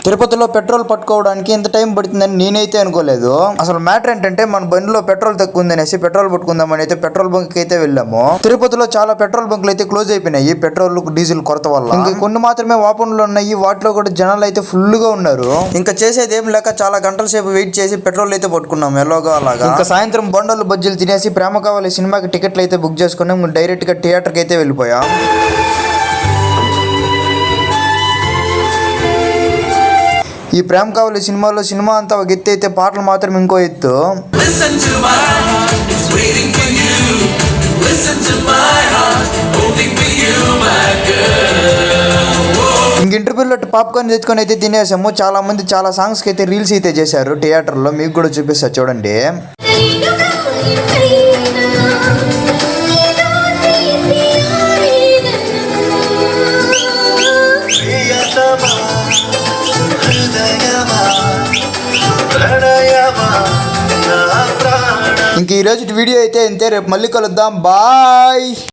తిరుపతిలో పెట్రోల్ పట్టుకోవడానికి ఎంత టైం పడుతుందని నేనైతే అనుకోలేదు. అసలు మ్యాటర్ ఏంటంటే మన బండిలో పెట్రోల్ తక్కువ ఉందనేసి పెట్రోల్ పట్టుకుందామని అయితే పెట్రోల్ బంక్ అయితే వెళ్ళాము. తిరుపతిలో చాలా పెట్రోల్ బంకులు అయితే క్లోజ్ అయిపోయినాయి పెట్రోల్ డీజిల్ కొరత వల్ల. ఇంకా కొన్ని మాత్రమే ఓపెన్ లో ఉన్నాయి. వాటిలో కూడా జనాలు అయితే ఫుల్ గా ఉన్నారు. ఇంకా చేసేది ఏం లేక చాలా గంటల సేపు వెయిట్ చేసి పెట్రోల్ అయితే పట్టుకున్నాం ఎలాగో అలాగా. ఇంకా సాయంత్రం బొండలు బజ్జీలు తినేసి ప్రేమ కావాలి సినిమాకి టికెట్లు అయితే బుక్ చేసుకున్నాం. డైరెక్ట్ గా థియేటర్ కి అయితే వెళ్ళిపోయాం. ఈ ప్రేమ కావాలి సినిమాలో సినిమా అంతా ఒక ఎత్తు అయితే పాటలు మాత్రం ఇంకో ఎత్తు. ఇంక ఇంటర్వ్యూలో పాప్కార్న్ తెచ్చుకొని అయితే తినేసాము. చాలా మంది చాలా సాంగ్స్కి అయితే రీల్స్ అయితే చేశారు థియేటర్లో. మీకు కూడా చూపిస్తా చూడండి. ఇంక ఈరోజు వీడియో అయితే ఇంతే. రేపు మళ్ళీ కలుద్దాం. బాయ్.